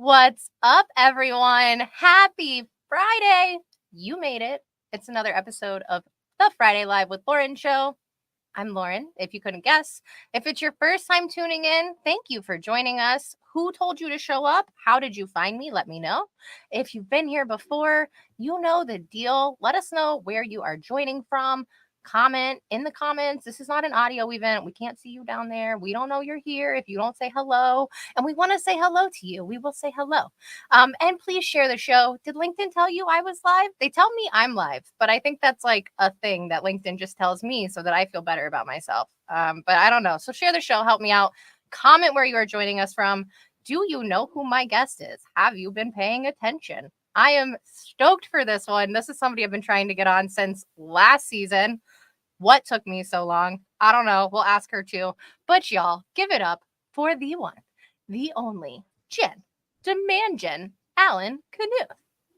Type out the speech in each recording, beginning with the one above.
What's up, everyone? Happy Friday. You made it. It's another episode of the Friday Live with Lauren show. I'm Lauren, if you couldn't guess. If it's your first time tuning in, thank you for joining us. Who told you to show up? How did you find me? Let me know. If you've been here before, you know the deal. Let us know where you are joining from. Comment in the comments. This is not an audio event. We can't see you down there. We don't know you're here if you don't say hello. And we want to say hello to you. We will say hello. And please share the show. Did LinkedIn tell you I was live? They tell me I'm live, but I think that's like a thing that LinkedIn just tells me so that I feel better about myself. But I don't know. So share the show. Help me out. Comment where you are joining us from. Do you know who my guest is? Have you been paying attention? I am stoked for this one. This is somebody I've been trying to get on since last season. What took me so long? I don't know. We'll ask her too. But y'all, give it up for the one, the only DemandJen, Allen-Knuth.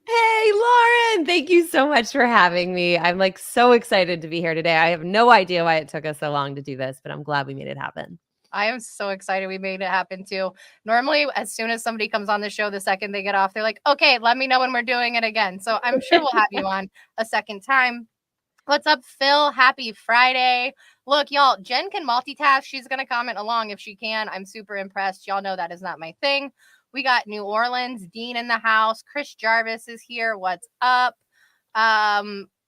Hey, Lauren, thank you so much for having me. I'm like so excited to be here today. I have no idea why it took us so long to do this, but I'm glad we made it happen. I am so excited we made it happen too. Normally, as soon as somebody comes on the show, the second they get off, they're like, okay, let me know when we're doing it again. So I'm sure we'll have you on a second time. What's up, Phil? Happy Friday. Look, y'all, Jen can multitask. She's going to comment along if she can. I'm super impressed. Y'all know that is not my thing. We got New Orleans, Dean in the house. Chris Jarvis is here. What's up?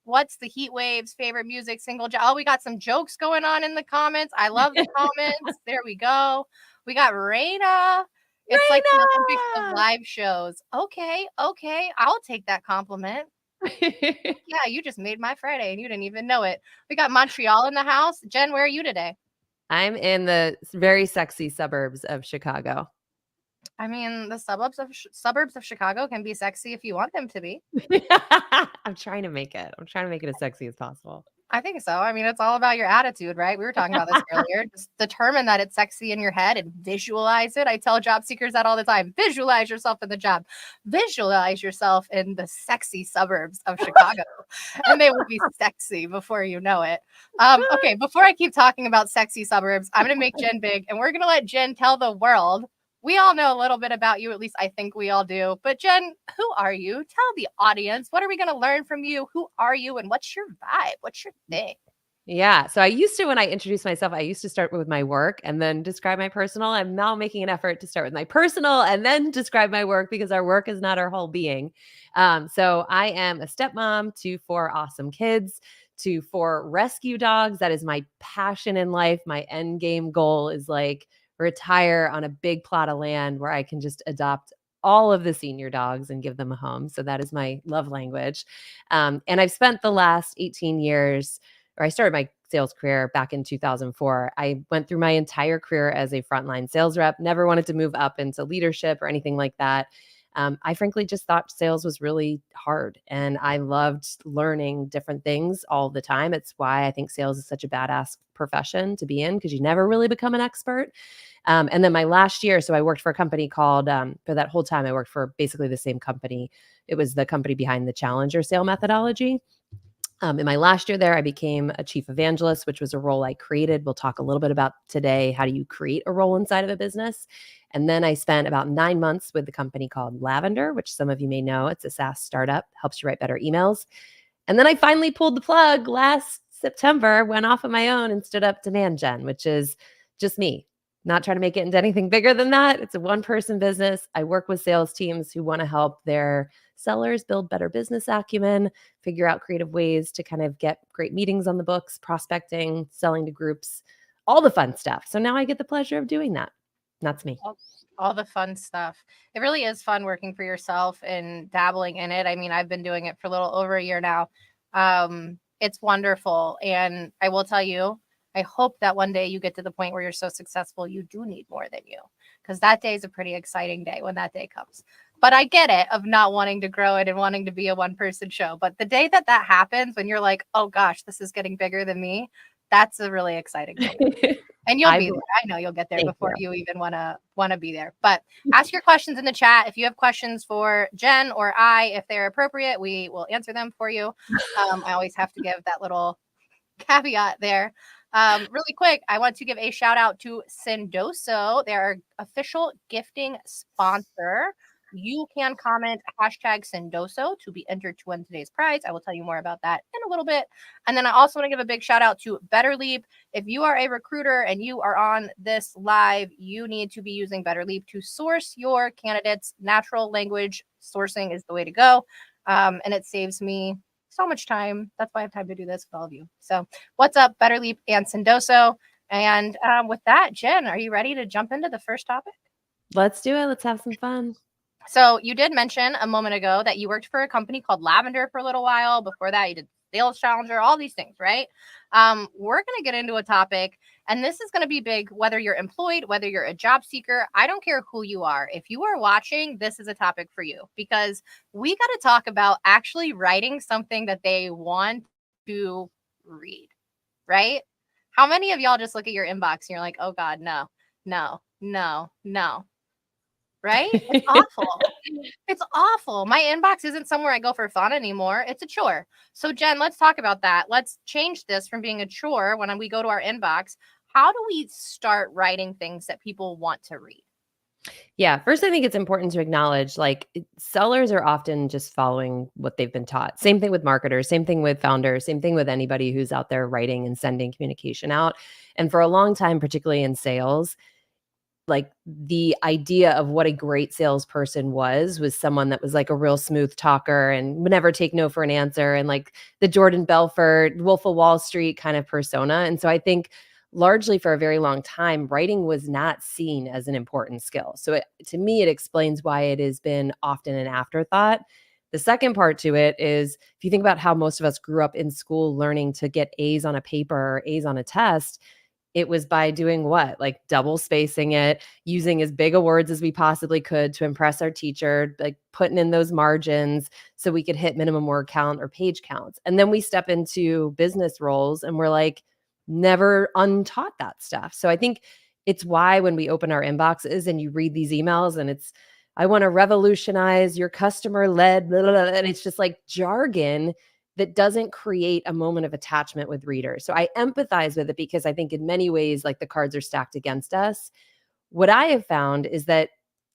What's the Heat Waves favorite music single? Oh, we got some jokes going on in the comments. I love the comments. There we go. We got Raina. It's like the Olympics of live shows. Okay. I'll take that compliment. Yeah, you just made my Friday and you didn't even know it. We got Montreal in the house. Jen, where are you today? I'm in the very sexy suburbs of Chicago. I mean, the suburbs of Chicago can be sexy if you want them to be. I'm trying to make it as sexy as possible. I think so. I mean, it's all about your attitude, right? We were talking about this earlier. Just determine that it's sexy in your head and visualize it. I tell job seekers that all the time. Visualize yourself in the job. Visualize yourself in the sexy suburbs of Chicago. And they will be sexy before you know it. Okay, before I keep talking about sexy suburbs, I'm going to make Jen big. And we're going to let Jen tell the world. We all know a little bit about you. At least I think we all do. But Jen, who are you? Tell the audience. What are we going to learn from you? Who are you? And what's your vibe? What's your thing? Yeah. So when I introduce myself, I used to start with my work and then describe my personal. I'm now making an effort to start with my personal and then describe my work because our work is not our whole being. So I am a stepmom to 4 awesome kids, to 4 rescue dogs. That is my passion in life. My end game goal is like retire on a big plot of land where I can just adopt all of the senior dogs and give them a home. So that is my love language. And I've spent the last 18 years, or I started my sales career back in 2004. I went through my entire career as a frontline sales rep, never wanted to move up into leadership or anything like that. I frankly just thought sales was really hard and I loved learning different things all the time. It's why I think sales is such a badass profession to be in because you never really become an expert. And then my last year, so I worked for a company called, for that whole time, I worked for basically the same company. It was the company behind the Challenger sale methodology. In my last year there, I became a chief evangelist, which was a role I created. We'll talk a little bit about today. How do you create a role inside of a business? And then I spent about 9 months with the company called Lavender, which some of you may know. It's a SaaS startup, helps you write better emails. And then I finally pulled the plug last September, went off on my own and stood up DemandJen, which is just me. Not trying to make it into anything bigger than that. It's a one-person business. I work with sales teams who want to help their sellers build better business acumen, figure out creative ways to kind of get great meetings on the books, prospecting, selling to groups, all the fun stuff. So now I get the pleasure of doing that. That's me. All the fun stuff. It really is fun working for yourself and dabbling in it. I mean, I've been doing it for a little over a year now. It's wonderful. And I will tell you, I hope that one day you get to the point where you're so successful, you do need more than you, because that day is a pretty exciting day when that day comes. But I get it of not wanting to grow it and wanting to be a one-person show. But the day that happens, when you're like, oh gosh, this is getting bigger than me, that's a really exciting moment. And you'll be there. I know you'll get there before you even want to be there. But ask your questions in the chat. If you have questions for Jen or I, if they're appropriate, we will answer them for you. I always have to give that little caveat there. Really quick, I want to give a shout out to Sendoso. They're our official gifting sponsor. you can comment hashtag Sendoso to be entered to win today's prize. I will tell you more about that in a little bit. And then I also want to give a big shout out to Better Leap. If you are a recruiter and you are on this live, you need to be using Better Leap to source your candidates. Natural language sourcing is the way to go. And it saves me so much time. That's why I have time to do this with all of you. So what's up, Better Leap and Sendoso? And with that, Jen, are you ready to jump into the first topic? Let's do it. Let's have some fun. So you did mention a moment ago that you worked for a company called Lavender for a little while. Before that, you did Sales Challenger, all these things, right? We're going to get into a topic, and this is going to be big, whether you're employed, whether you're a job seeker. I don't care who you are. If you are watching, this is a topic for you, because we got to talk about actually writing something that they want to read, right? How many of y'all just look at your inbox and you're like, oh God, no, no, no, no. Right? It's awful. It's awful. My inbox isn't somewhere I go for fun anymore. It's a chore. So Jen, let's talk about that. Let's change this from being a chore when we go to our inbox. How do we start writing things that people want to read? Yeah. First, I think it's important to acknowledge sellers are often just following what they've been taught. Same thing with marketers, same thing with founders, same thing with anybody who's out there writing and sending communication out. And for a long time, particularly in sales, like the idea of what a great salesperson was someone that was like a real smooth talker and would never take no for an answer, and like the Jordan Belfort, Wolf of Wall Street kind of persona. And so I think largely for a very long time, writing was not seen as an important skill. So to me, it explains why it has been often an afterthought. The second part to it is, if you think about how most of us grew up in school learning to get A's on a paper or A's on a test, it was by doing what? Like double spacing it, using as big a words as we possibly could to impress our teacher, like putting in those margins so we could hit minimum word count or page counts. And then we step into business roles and we're like, never untaught that stuff. So I think it's why when we open our inboxes and you read these emails and it's, I want to revolutionize your customer led, blah, blah, blah, and it's just like jargon that doesn't create a moment of attachment with readers. So I empathize with it because I think in many ways, like the cards are stacked against us. What I have found is that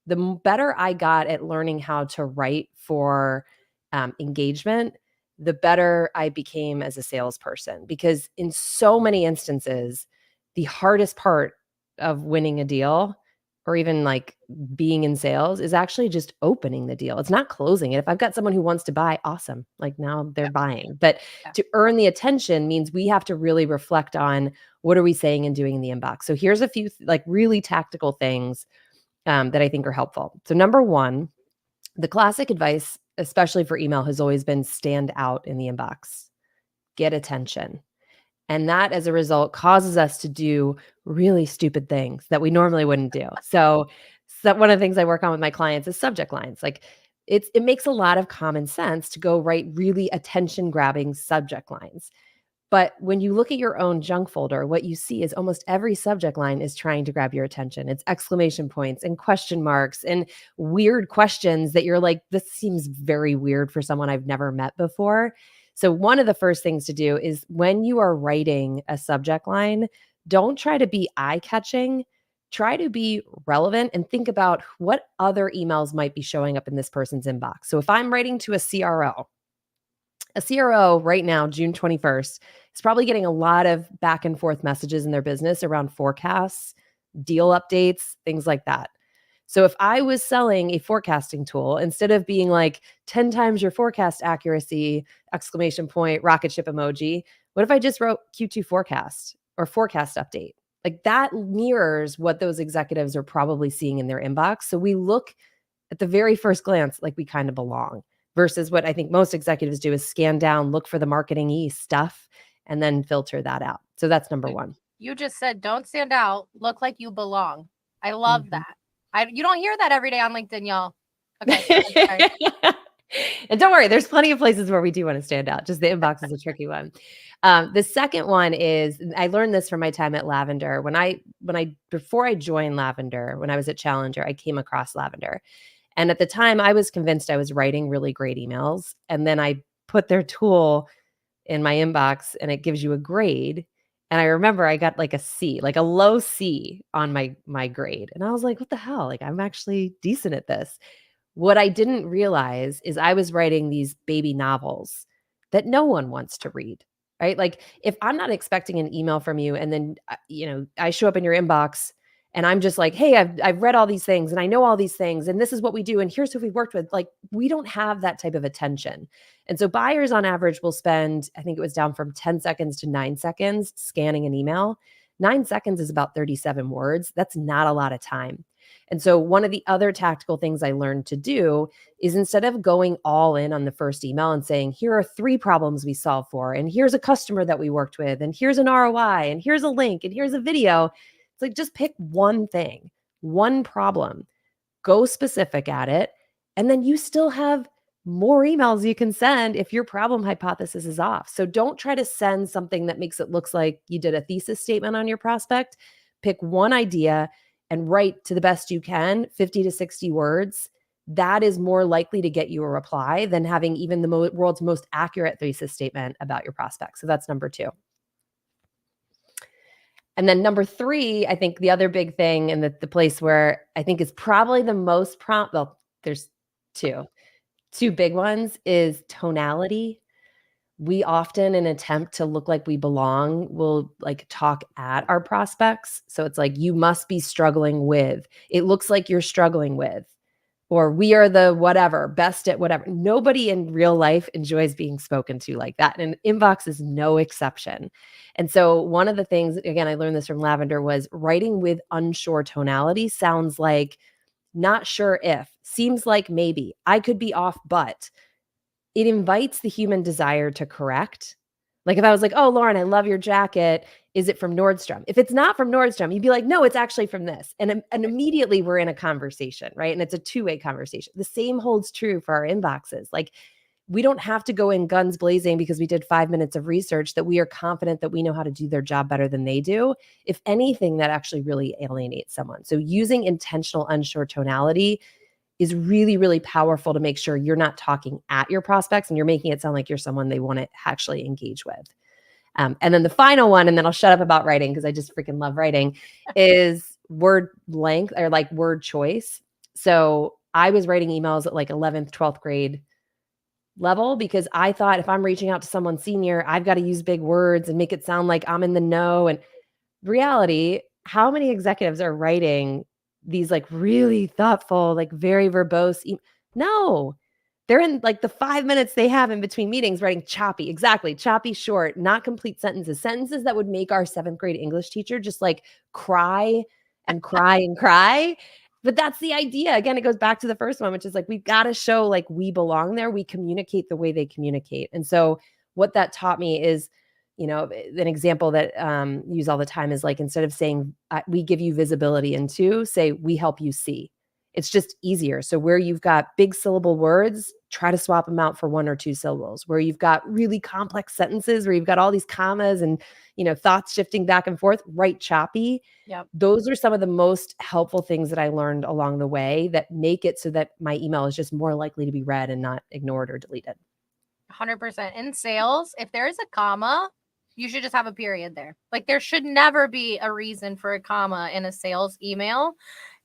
the better I got at learning how to write for engagement, the better I became as a salesperson. Because in so many instances, the hardest part of winning a deal or even like being in sales is actually just opening the deal. It's not closing it. If I've got someone who wants to buy, awesome. Like now they're buying. But to earn the attention means we have to really reflect on what are we saying and doing in the inbox. So here's a few like really tactical things that I think are helpful. So number one, the classic advice, especially for email, has always been stand out in the inbox, get attention. And that, as a result, causes us to do really stupid things that we normally wouldn't do. So one of the things I work on with my clients is subject lines. Like it makes a lot of common sense to go write really attention-grabbing subject lines. But when you look at your own junk folder, what you see is almost every subject line is trying to grab your attention. It's exclamation points and question marks and weird questions that you're like, this seems very weird for someone I've never met before. So one of the first things to do is when you are writing a subject line, don't try to be eye-catching. Try to be relevant and think about what other emails might be showing up in this person's inbox. So if I'm writing to a CRO right now, June 21st, is probably getting a lot of back and forth messages in their business around forecasts, deal updates, things like that. So if I was selling a forecasting tool, instead of being like 10 times your forecast accuracy, exclamation point, rocket ship emoji, what if I just wrote Q2 forecast or forecast update? Like that mirrors what those executives are probably seeing in their inbox. So we look at the very first glance like we kind of belong, versus what I think most executives do is scan down, look for the marketing-y stuff, and then filter that out. So that's number one. You just said, don't stand out, look like you belong. I love that. You don't hear that every day on LinkedIn, y'all. Okay. And don't worry, there's plenty of places where we do want to stand out. Just the inbox is a tricky one. The second one is, I learned this from my time at Lavender. Before I joined Lavender, when I was at Challenger, I came across Lavender. And at the time, I was convinced I was writing really great emails. And then I put their tool in my inbox and it gives you a grade. And I remember I got like a C, like a low C on my grade. And I was like, what the hell? Like, I'm actually decent at this. What I didn't realize is I was writing these baby novels that no one wants to read, right? Like if I'm not expecting an email from you and then I show up in your inbox and I'm just like, "Hey, I've read all these things and I know all these things and this is what we do and here's who we've worked with." Like we don't have that type of attention. And so buyers on average will spend, I think it was down from 10 seconds to 9 seconds scanning an email. 9 seconds is about 37 words. That's not a lot of time. And so one of the other tactical things I learned to do is instead of going all in on the first email and saying, here are 3 problems we solve for, and here's a customer that we worked with, and here's an ROI, and here's a link, and here's a video, it's like just pick one thing, one problem, go specific at it, and then you still have more emails you can send if your problem hypothesis is off. So don't try to send something that makes it look like you did a thesis statement on your prospect. Pick one idea and write to the best you can, 50 to 60 words. That is more likely to get you a reply than having even the world's most accurate thesis statement about your prospect. So that's number 2. And then number 3, I think the other big thing and the place where I think is probably the most well, there's two big ones is tonality. We often, in an attempt to look like we belong, will like talk at our prospects. So it's like, you must be struggling with, it looks like you're struggling with, or we are the whatever, best at whatever. Nobody in real life enjoys being spoken to like that. And inbox is no exception. And so one of the things, again, I learned this from Lavender, was writing with unsure tonality sounds like not sure if, seems like maybe, I could be off, but it invites the human desire to correct. Like if I was like, "Oh, Lauren, I love your jacket. Is it from Nordstrom?" If it's not from Nordstrom, you'd be like, "No, it's actually from this." And immediately we're in a conversation, right? And it's a two-way conversation. The same holds true for our inboxes. Like we don't have to go in guns blazing because we did 5 minutes of research that we are confident that we know how to do their job better than they do. If anything, that actually really alienates someone. So using intentional unsure tonality is really, really powerful to make sure you're not talking at your prospects and you're making it sound like you're someone they want to actually engage with. And then the final one, and then I'll shut up about writing because I just freaking love writing, is word length or like word choice. So I was writing emails at like 11th, 12th grade level because I thought if I'm reaching out to someone senior, I've got to use big words and make it sound like I'm in the know. And reality, how many executives are writing these like really thoughtful, like very verbose? No, they're in like the 5 minutes they have in between meetings writing choppy, exactly, choppy, short, not complete sentences that would make our 7th grade English teacher just like cry and cry and cry. But that's the idea. Again, it goes back to the first one, which is like, we've got to show like we belong there. We communicate the way they communicate. And so what that taught me is, an example that use all the time is like, instead of saying we give you visibility into, say we help you see. It's just easier. So where you've got big syllable words, try to swap them out for 1 or 2 syllables. Where you've got really complex sentences, where you've got all these commas and, thoughts shifting back and forth, write choppy. Yep. Those are some of the most helpful things that I learned along the way that make it so that my email is just more likely to be read and not ignored or deleted. 100%. In sales, if there is a comma, you should just have a period there. Like there should never be a reason for a comma in a sales email.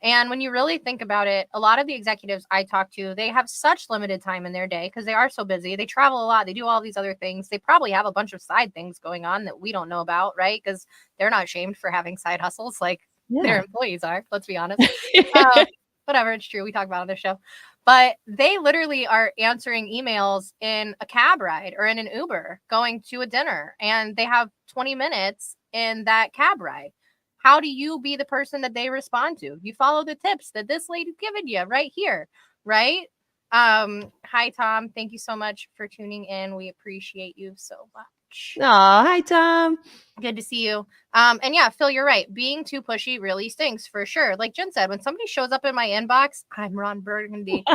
And when you really think about it, a lot of the executives I talk to, they have such limited time in their day because they are so busy. They travel a lot. They do all these other things. They probably have a bunch of side things going on that we don't know about, right? Because they're not shamed for having side hustles like their employees are. Let's be honest. Whatever, it's true. We talk about it on the show. But they literally are answering emails in a cab ride or in an Uber going to a dinner, and they have 20 minutes in that cab ride. How do you be the person that they respond to? You follow the tips that this lady's given you right here, right? Hi, Tom. Thank you so much for tuning in. We appreciate you so much. Oh, hi, Tom. Good to see you. And yeah, Phil, you're right. Being too pushy really stinks for sure. Like Jen said, when somebody shows up in my inbox, I'm Ron Burgundy.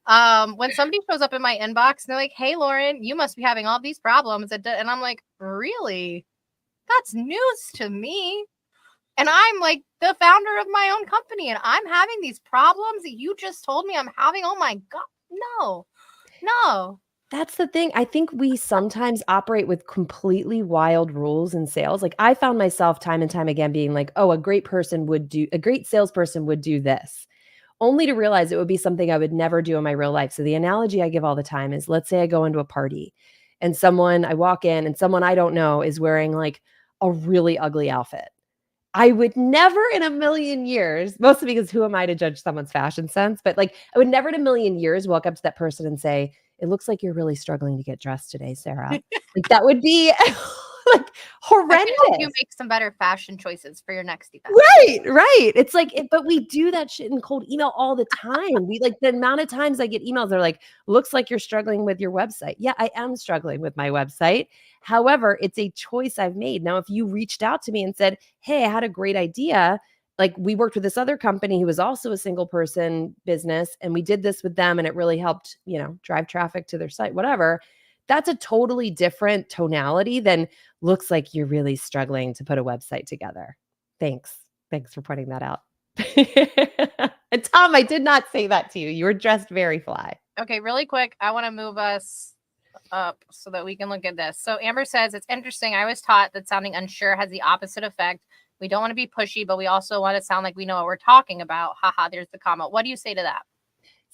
When somebody shows up in my inbox and they're like, "Hey, Lauren, you must be having all these problems." And I'm like, really? That's news to me. And I'm like the founder of my own company and I'm having these problems that you just told me I'm having. Oh my God. No. That's the thing. I think we sometimes operate with completely wild rules in sales. Like I found myself time and time again being like, "Oh, a great salesperson would do this." only to realize it would be something I would never do in my real life. So the analogy I give all the time is, let's say I go into a party and I walk in and someone I don't know is wearing like a really ugly outfit. I would never in a million years, mostly because who am I to judge someone's fashion sense? But like, I would never in a million years walk up to that person and say, "It looks like you're really struggling to get dressed today, Sarah." Like, that would be like I can help you horrendous. make some better fashion choices for your next event. Right, right. It's like, but we do that shit in cold email all the time. We like the amount of times I get emails, they're like, looks like you're struggling with your website. Yeah, I am struggling with my website. However, it's a choice I've made. Now, if you reached out to me and said, hey, I had a great idea, like we worked with this other company who was also a single person business, and we did this with them and it really helped, drive traffic to their site, whatever. That's a totally different tonality than looks like you're really struggling to put a website together. Thanks. Thanks for pointing that out. And Tom, I did not say that to you. You were dressed very fly. Okay, really quick, I want to move us up so that we can look at this. So Amber says, it's interesting. I was taught that sounding unsure has the opposite effect. We don't want to be pushy, but we also want to sound like we know what we're talking about. Haha, there's the comment. What do you say to that?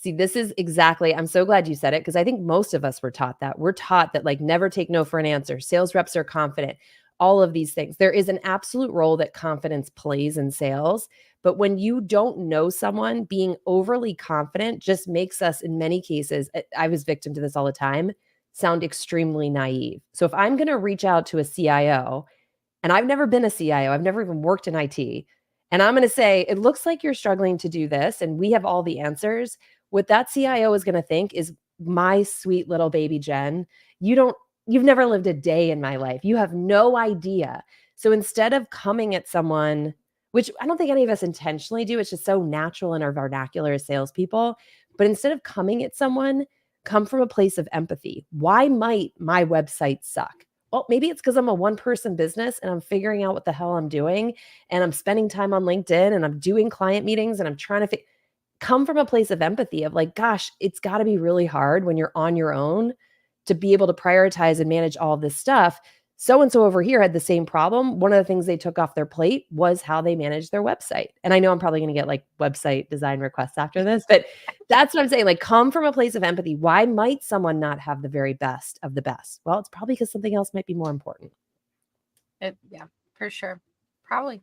See, this is exactly, I'm so glad you said it because I think most of us were taught that. We're taught that like never take no for an answer. Sales reps are confident. All of these things. There is an absolute role that confidence plays in sales. But when you don't know someone, being overly confident just makes us, in many cases, I was victim to this all the time, sound extremely naive. So if I'm going to reach out to a CIO, and I've never been a CIO, I've never even worked in IT, and I'm going to say, it looks like you're struggling to do this, and we have all the answers. What that CIO is going to think is, my sweet little baby Jen, you've never lived a day in my life. You have no idea. So instead of coming at someone, which I don't think any of us intentionally do, it's just so natural in our vernacular as salespeople. But instead of coming at someone, come from a place of empathy. Why might my website suck? Well, maybe it's because I'm a one-person business and I'm figuring out what the hell I'm doing, and I'm spending time on LinkedIn and I'm doing client meetings and I'm trying to come from a place of empathy of like, gosh, it's got to be really hard when you're on your own to be able to prioritize and manage all of this stuff. So-and-so over here had the same problem. One of the things they took off their plate was how they managed their website. And I know I'm probably going to get like website design requests after this, but that's what I'm saying. Like, come from a place of empathy. Why might someone not have the very best of the best? Well, it's probably because something else might be more important. Yeah, for sure. Probably.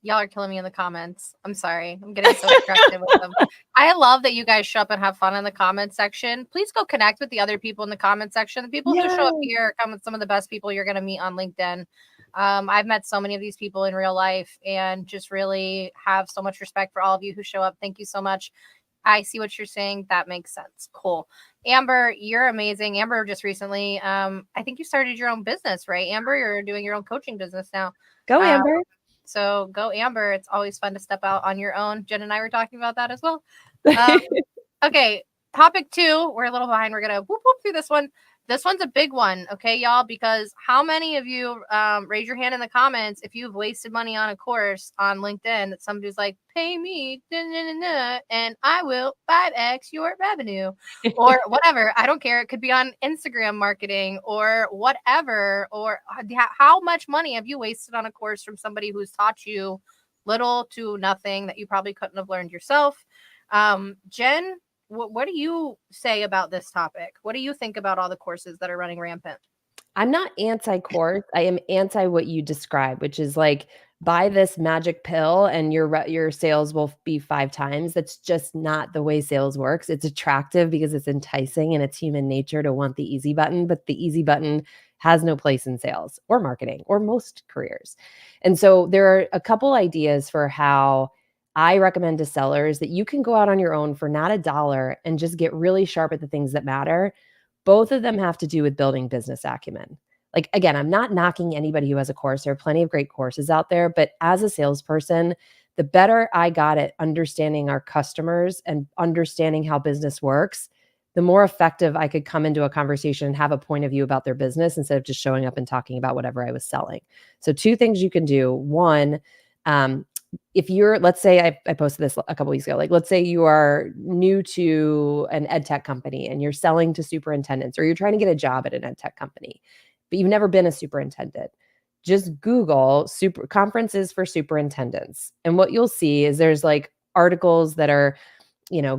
Y'all are killing me in the comments. I'm sorry. I'm getting so distracted with them. I love that you guys show up and have fun in the comment section. Please go connect with the other people in the comment section. The people who show up here come with some of the best people you're going to meet on LinkedIn. I've met so many of these people in real life and just really have so much respect for all of you who show up. Thank you so much. I see what you're saying. That makes sense. Cool. Amber, you're amazing. Amber just recently, I think you started your own business, right? Amber, you're doing your own coaching business now. Go, Amber. So go, Amber. It's always fun to step out on your own. Jen and I were talking about that as well. Okay. Topic 2. We're a little behind. We're going to whoop through this one. This one's a big one. Okay, y'all, because how many of you raise your hand in the comments if you've wasted money on a course on LinkedIn that somebody's like, pay me, and I will 5x your revenue or whatever. I don't care. It could be on Instagram marketing or whatever. Or how much money have you wasted on a course from somebody who's taught you little to nothing that you probably couldn't have learned yourself? Jen, what do you say about this topic? What do you think about all the courses that are running rampant? I'm not anti-course. I am anti what you describe, which is like, buy this magic pill and your sales will be 5 times. That's just not the way sales works. It's attractive because it's enticing and it's human nature to want the easy button, but the easy button has no place in sales or marketing or most careers. And so there are a couple ideas for how I recommend to sellers that you can go out on your own for not $1 and just get really sharp at the things that matter. Both of them have to do with building business acumen. Like, again, I'm not knocking anybody who has a course. There are plenty of great courses out there, but as a salesperson, the better I got at understanding our customers and understanding how business works, the more effective I could come into a conversation and have a point of view about their business instead of just showing up and talking about whatever I was selling. So 2 things you can do. One, if you're, let's say I posted this a couple weeks ago, like let's say you are new to an ed tech company and you're selling to superintendents, or you're trying to get a job at an ed tech company, but you've never been a superintendent. just Google conferences for superintendents. And what you'll see is there's like articles that are,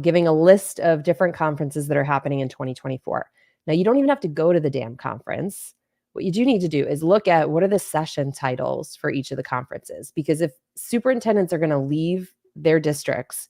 giving a list of different conferences that are happening in 2024. Now, you don't even have to go to the damn conference. What you do need to do is look at what are the session titles for each of the conferences. Because if superintendents are going to leave their districts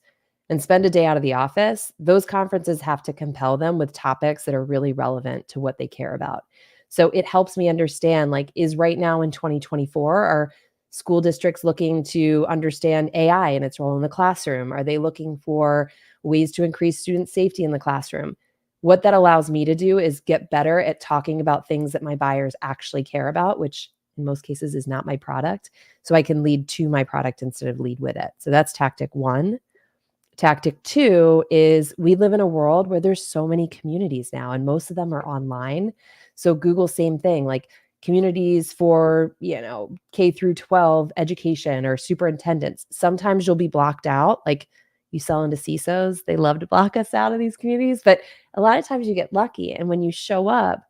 and spend a day out of the office, those conferences have to compel them with topics that are really relevant to what they care about. So it helps me understand, like, is right now in 2024, are school districts looking to understand AI and its role in the classroom? Are they looking for ways to increase student safety in the classroom? What that allows me to do is get better at talking about things that my buyers actually care about, which in most cases is not my product. So I can lead to my product instead of lead with it. So that's tactic one. Tactic two is we live in a world where there's so many communities now, and most of them are online. So Google, same thing, like communities for, K through 12 education or superintendents. Sometimes you'll be blocked out. Like, you sell into CISOs, they love to block us out of these communities, but a lot of times you get lucky. And when you show up,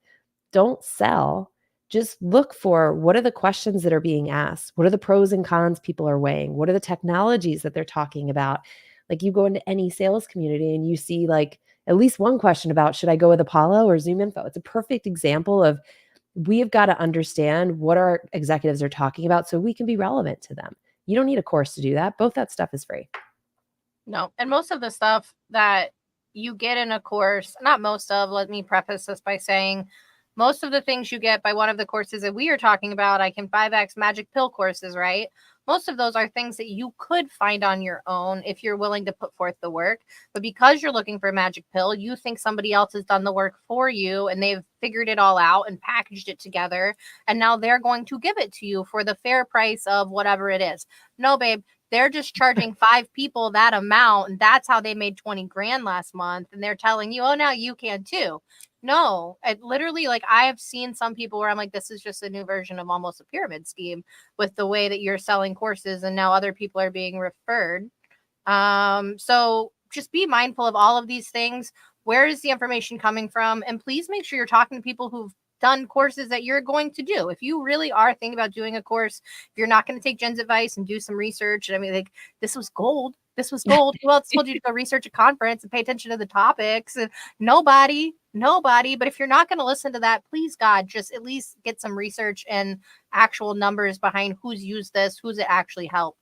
don't sell. Just look for what are the questions that are being asked? What are the pros and cons people are weighing? What are the technologies that they're talking about? Like, you go into any sales community and you see like at least one question about, should I go with Apollo or Zoom Info? It's a perfect example of, we have got to understand what our executives are talking about so we can be relevant to them. You don't need a course to do that. Both that stuff is free. No. And most of the stuff that you get in a course, not most of, let me preface this by saying, most of the things you get by one of the courses that we are talking about, I Can 5X Magic Pill courses, right? Most of those are things that you could find on your own if you're willing to put forth the work. But because you're looking for a magic pill, you think somebody else has done the work for you and they've figured it all out and packaged it together. And now they're going to give it to you for the fair price of whatever it is. No, babe, they're just charging 5 people that amount. And that's how they made 20 grand last month. And they're telling you, oh, now you can too. No, it literally, like, I have seen some people where I'm like, this is just a new version of almost a pyramid scheme with the way that you're selling courses and now other people are being referred. So just be mindful of all of these things. Where is the information coming from? And please make sure you're talking to people who've done courses that you're going to do. If you really are thinking about doing a course, if you're not going to take Jen's advice and do some research, I mean, like, this was gold. This was gold. Who else told you to go research a conference and pay attention to the topics? Nobody. But if you're not going to listen to that, please, God, just at least get some research and actual numbers behind who's used this, who's it actually helped.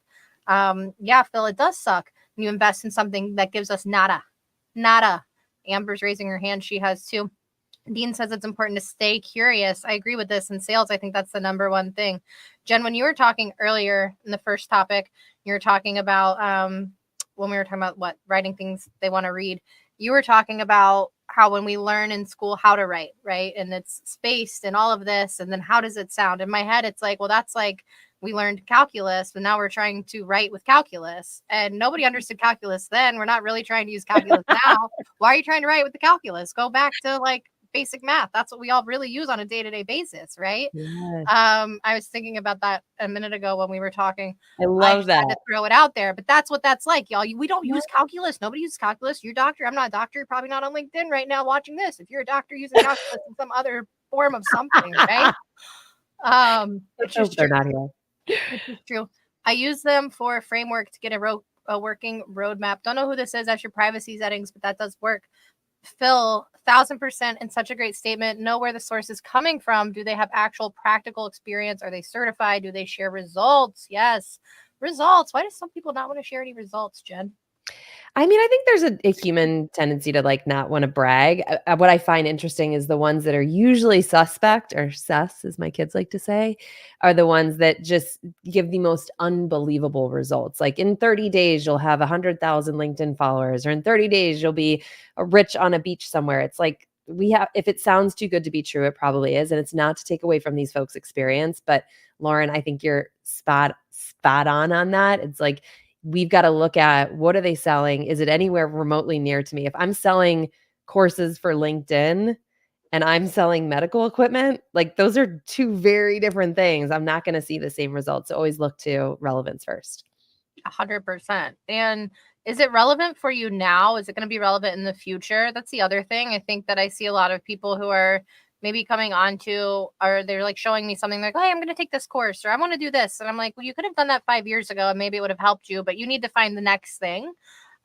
Yeah, Phil, it does suck when you invest in something that gives us nada. Amber's raising her hand. She has too. Dean says it's important to stay curious. I agree with this. In sales, I think that's the number one thing. Jen, when you were talking earlier in the first topic, you were talking about when we were talking about what writing things they want to read, you were talking about how when we learn in school how to write, right? And it's spaced and all of this. And then how does it sound? In my head, it's like, well, that's like we learned calculus, but now we're trying to write with calculus. And nobody understood calculus then. We're not really trying to use calculus now. Why are you trying to write with the calculus? Go back to like basic math. That's what we all really use on a day-to-day basis, right? Yes. I was thinking about that a minute ago when we were talking. I love just that. had to throw it out there, but that's what that's like, y'all. We don't use calculus. Nobody uses calculus. You're a doctor. I'm not a doctor. You're probably not on LinkedIn right now watching this. If you're a doctor using calculus in some other form of something, right? It's just They're true. not here. It's true. I use them for a framework to get a working roadmap. Don't know who this is. That's your privacy settings, but that does work. Phil, 1000%, and such a great statement. Know where the source is coming from. Do they have actual practical experience? Are they certified? Do they share results? Yes. Results. Why do some people not want to share any results, Jen? I mean, I think there's a human tendency to like not want to brag. What I find interesting is the ones that are usually suspect, or sus, as my kids like to say, are the ones that just give the most unbelievable results. Like, in 30 days, you'll have 100,000 LinkedIn followers, or in 30 days, you'll be rich on a beach somewhere. It's like, if it sounds too good to be true, it probably is. And it's not to take away from these folks' experience. But Lauren, I think you're spot on that. It's like, we've got to look at, what are they selling? Is it anywhere remotely near to me? If I'm selling courses for LinkedIn and I'm selling medical equipment, like, those are two very different things. I'm not going to see the same results. So always look to relevance first. 100%. And is it relevant for you now? Is it going to be relevant in the future? That's the other thing. I think that I see a lot of people who are maybe coming on to, or they're like showing me something like, hey, I'm going to take this course, or I want to do this. And I'm like, well, you could have done that 5 years ago and maybe it would have helped you, but you need to find the next thing.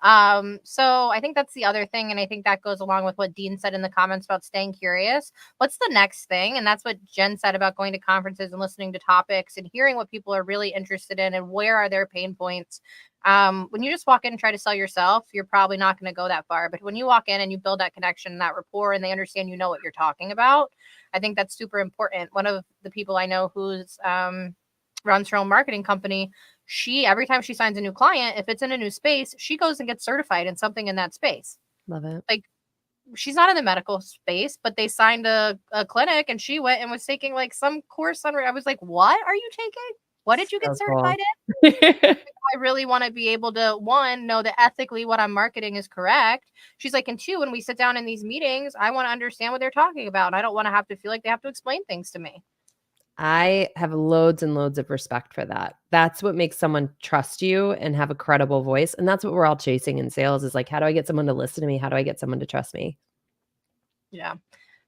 So I think that's the other thing. And I think that goes along with what Dean said in the comments about staying curious. What's the next thing? And that's what Jen said about going to conferences and listening to topics and hearing what people are really interested in and where are their pain points. When you just walk in and try to sell yourself, you're probably not going to go that far. But when you walk in and you build that connection and that rapport and they understand you know what you're talking about, I think that's super important. One of the people I know who's runs her own marketing company, she, every time she signs a new client, if it's in a new space, she goes and gets certified in something in that space. Love it. Like, she's not in the medical space, but they signed a clinic and she went and was taking like some course on. I was like, what are you taking? What did you get certified in? I really want to be able to, one, know that ethically what I'm marketing is correct. She's like, and two, when we sit down in these meetings, I want to understand what they're talking about. And I don't want to have to feel like they have to explain things to me. I have loads and loads of respect for that. That's what makes someone trust you and have a credible voice. And that's what we're all chasing in sales is like, how do I get someone to listen to me? How do I get someone to trust me? Yeah.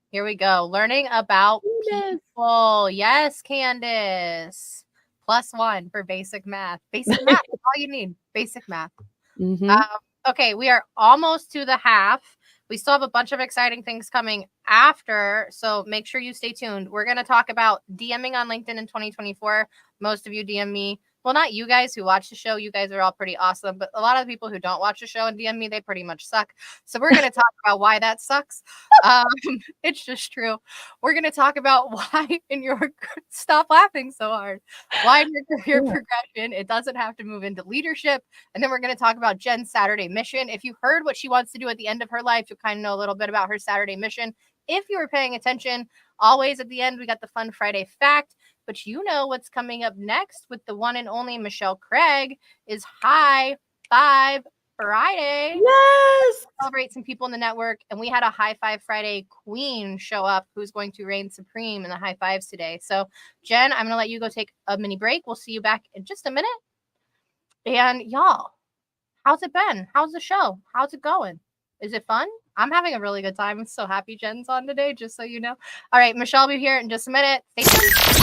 Here we go. Learning about people. Yes, Candace. +1 for basic math. Basic math. That's all you need. Basic math. Okay, we are almost to the half. We still have a bunch of exciting things coming after, so make sure you stay tuned. We're going to talk about DMing on LinkedIn in 2024. Most of you DM me. Well, not you guys who watch the show. You guys are all pretty awesome. But a lot of the people who don't watch the show and DM me, they pretty much suck. So we're going to talk about why that sucks. It's just true. We're going to talk about why in your stop laughing so hard. Why in your career progression, it doesn't have to move into leadership. And then we're going to talk about Jen's Saturday mission. If you heard what she wants to do at the end of her life, you'll kind of know a little bit about her Saturday mission. If you were paying attention, always at the end, we got the fun Friday fact. But you know what's coming up next with the one and only Michelle Craig is High Five Friday. Yes. Celebrate some people in the network. And we had a High Five Friday queen show up who's going to reign supreme in the high fives today. So, Jen, I'm going to let you go take a mini break. We'll see you back in just a minute. And y'all, how's it been? How's the show? How's it going? Is it fun? I'm having a really good time. I'm so happy Jen's on today, just so you know. All right, Michelle will be here in just a minute. Stay tuned.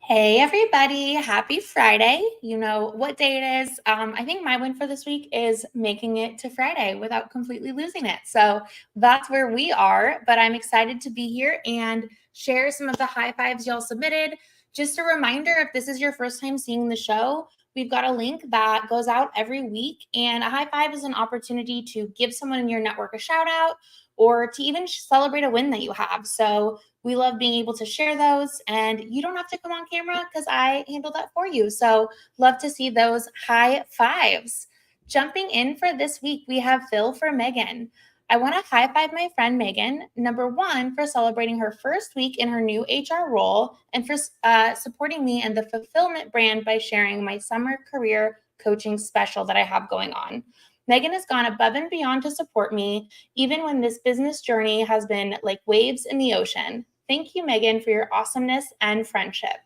Hey everybody, happy Friday. You know what day it is. I think my win for this week is making it to Friday without completely losing it. So that's where we are, but I'm excited to be here and share some of the high fives y'all submitted. Just a reminder, if this is your first time seeing the show, we've got a link that goes out every week, and a high five is an opportunity to give someone in your network a shout out or to even celebrate a win that you have. So we love being able to share those, and you don't have to come on camera because I handle that for you. So love to see those high fives. Jumping in for this week, we have Phil for Megan. I want to high five my friend Megan, number one, for celebrating her first week in her new HR role and for supporting me and the fulfillment brand by sharing my summer career coaching special that I have going on. Megan has gone above and beyond to support me, even when this business journey has been like waves in the ocean. Thank you, Megan, for your awesomeness and friendship.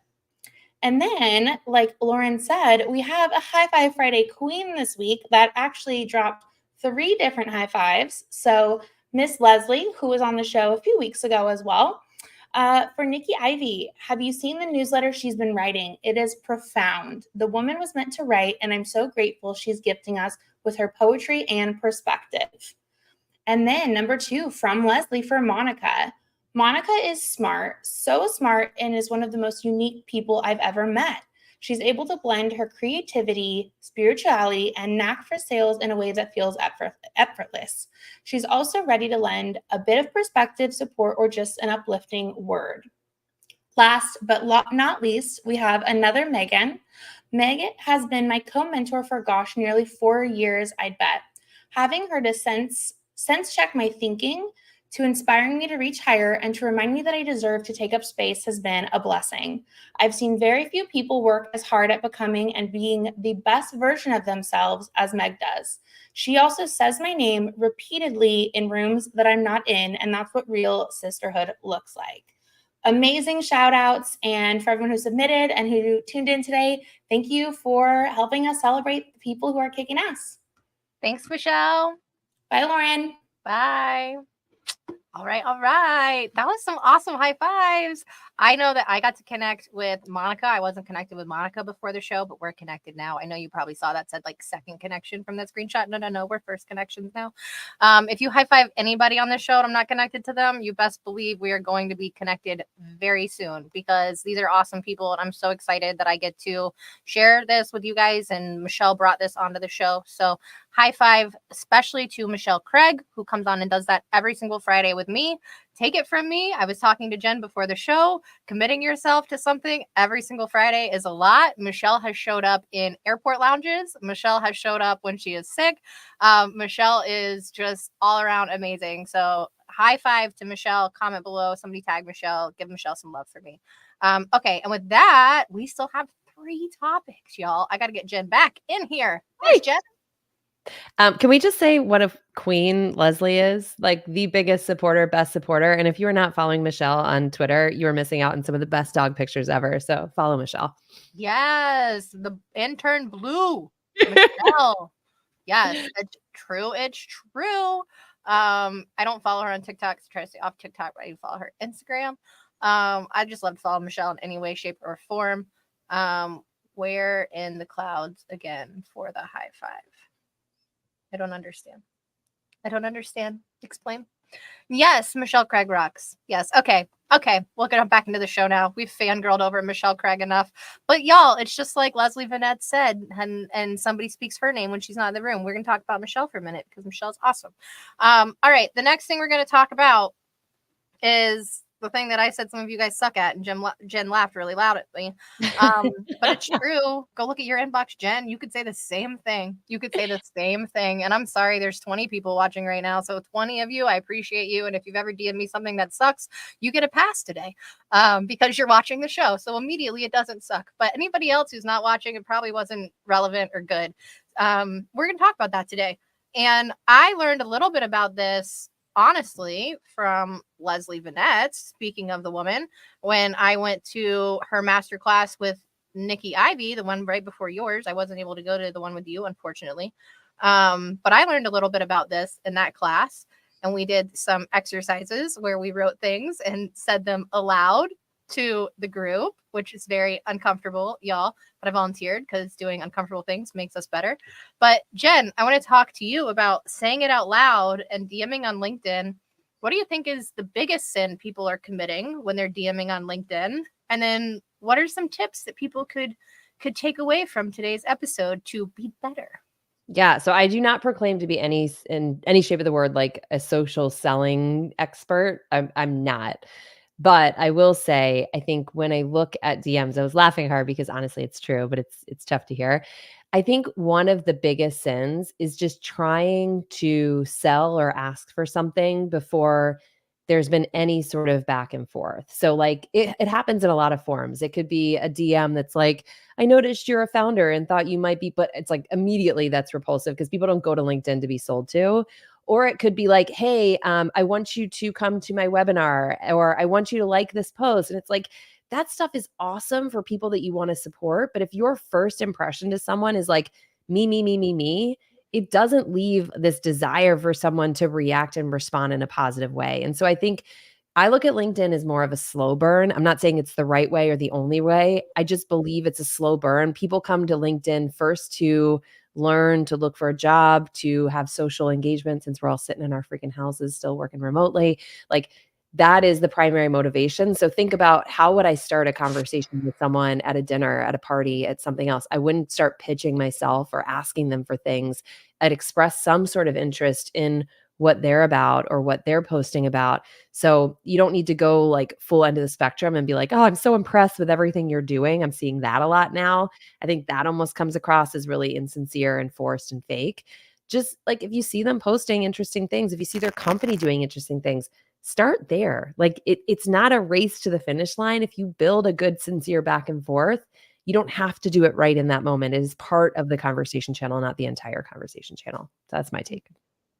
And then, like Lauren said, we have a High Five Friday queen this week that actually dropped 3 different high fives. So Miss Leslie, who was on the show a few weeks ago as well. For Nikki Ivy, have you seen the newsletter she's been writing? It is profound. The woman was meant to write, and I'm so grateful she's gifting us with her poetry and perspective. And then number 2 from Leslie for Monica. Monica is smart, so smart, and is one of the most unique people I've ever met. She's able to blend her creativity, spirituality, and knack for sales in a way that feels effortless. She's also ready to lend a bit of perspective, support, or just an uplifting word. Last but not least, we have another Megan. Megan has been my co-mentor for, nearly 4 years, I'd bet. Having her to sense check my thinking, to inspiring me to reach higher, and to remind me that I deserve to take up space has been a blessing. I've seen very few people work as hard at becoming and being the best version of themselves as Meg does. She also says my name repeatedly in rooms that I'm not in, and that's what real sisterhood looks like. amazing shout outs. And for everyone who submitted and who tuned in today, thank you for helping us celebrate the people who are kicking ass. Thanks, Michelle. Bye, Lauren. Bye. All right. That was some awesome high fives. I know that I got to connect with Monica. I wasn't connected with Monica before the show, but we're connected now. I know you probably saw that said like second connection from that screenshot. No. We're first connections now. If you high five anybody on the show and I'm not connected to them, you best believe we are going to be connected very soon because these are awesome people. And I'm so excited that I get to share this with you guys. And Michelle brought this onto the show. So high five, especially to Michelle Craig, who comes on and does that every single Friday with me. Take it from me. I was talking to Jen before the show. Committing yourself to something every single Friday is a lot. Michelle has showed up in airport lounges. Michelle has showed up when she is sick. Michelle is just all around amazing. So high five to Michelle. Comment below. Somebody tag Michelle. Give Michelle some love for me. Okay. And with that, we still have 3 topics, y'all. I got to get Jen back in here. Thanks, Jen. Can we just say what a queen Leslie is? Like the biggest supporter, best supporter. And if you are not following Michelle on Twitter, you are missing out on some of the best dog pictures ever. So follow Michelle. Yes, the intern blue. Michelle. Yes, it's true. It's true. I don't follow her on TikTok. So try to stay off TikTok, but I do follow her Instagram. I just love to follow Michelle in any way, shape, or form. Where in the clouds again for the high five? I don't understand. Explain. Yes, Michelle Craig rocks. Yes. Okay. We'll get back into the show now. We've fangirled over Michelle Craig enough. But y'all, it's just like Leslie Vanette said, and somebody speaks her name when she's not in the room. We're going to talk about Michelle for a minute because Michelle's awesome. All right. The next thing we're going to talk about is the thing that I said some of you guys suck at, and Jen laughed really loud at me. But it's true. Go look at your inbox, Jen. You could say the same thing. And I'm sorry, there's 20 people watching right now. So 20 of you, I appreciate you. And if you've ever DM'd me something that sucks, you get a pass today because you're watching the show. So immediately it doesn't suck. But anybody else who's not watching, it probably wasn't relevant or good. We're going to talk about that today. And I learned a little bit about this honestly from Leslie Vanette, speaking of the woman, when I went to her masterclass with Nikki Ivy, the one right before yours. I wasn't able to go to the one with you, unfortunately. But I learned a little bit about this in that class, and we did some exercises where we wrote things and said them aloud to the group, which is very uncomfortable, y'all. But I volunteered because doing uncomfortable things makes us better. But Jen, I want to talk to you about saying it out loud and DMing on LinkedIn. What do you think is the biggest sin people are committing when they're DMing on LinkedIn? And then what are some tips that people could take away from today's episode to be better? Yeah. So I do not proclaim to be in any shape of the word like a social selling expert. I'm not. But I will say, I think when I look at DMs, I was laughing hard because honestly, it's true, but it's tough to hear. I think one of the biggest sins is just trying to sell or ask for something before there's been any sort of back and forth. So like it happens in a lot of forms. It could be a DM that's like, I noticed you're a founder and thought you might be, but it's like immediately that's repulsive because people don't go to LinkedIn to be sold to. Or it could be like, hey, I want you to come to my webinar, or I want you to like this post. And it's like, that stuff is awesome for people that you want to support. But if your first impression to someone is like, me, it doesn't leave this desire for someone to react and respond in a positive way. And so I think I look at LinkedIn as more of a slow burn. I'm not saying it's the right way or the only way. I just believe it's a slow burn. People come to LinkedIn first to learn, to look for a job, to have social engagement, since we're all sitting in our freaking houses still working remotely. Like that is the primary motivation. So think about, how would I start a conversation with someone at a dinner, at a party, at something else? I wouldn't start pitching myself or asking them for things. I'd express some sort of interest in what they're about or what they're posting about. So you don't need to go like full end of the spectrum and be like, oh, I'm so impressed with everything you're doing. I'm seeing that a lot now. I think that almost comes across as really insincere and forced and fake. Just like if you see them posting interesting things, if you see their company doing interesting things, start there. Like it's not a race to the finish line. If you build a good, sincere back and forth, you don't have to do it right in that moment. It is part of the conversation channel, not the entire conversation channel. So that's my take.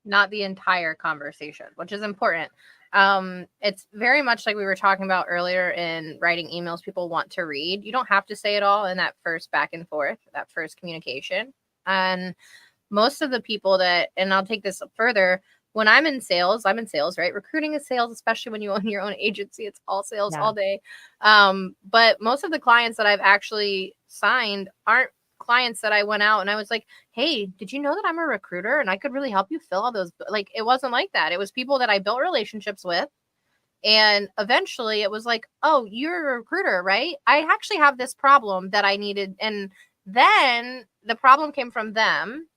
Not the entire conversation, which is important. It's very much like we were talking about earlier in writing emails people want to read. You don't have to say it all in that first back and forth, that first communication. And most of the people that, and I'll take this further, when I'm in sales, right? Recruiting is sales, especially when you own your own agency. It's all sales all day. But most of the clients that I've actually signed aren't clients that I went out and I was like, hey, did you know that I'm a recruiter and I could really help you fill all those? Like, it wasn't like that. It was people that I built relationships with. And eventually it was like, oh, you're a recruiter, right? I actually have this problem that I needed. And then the problem came from them.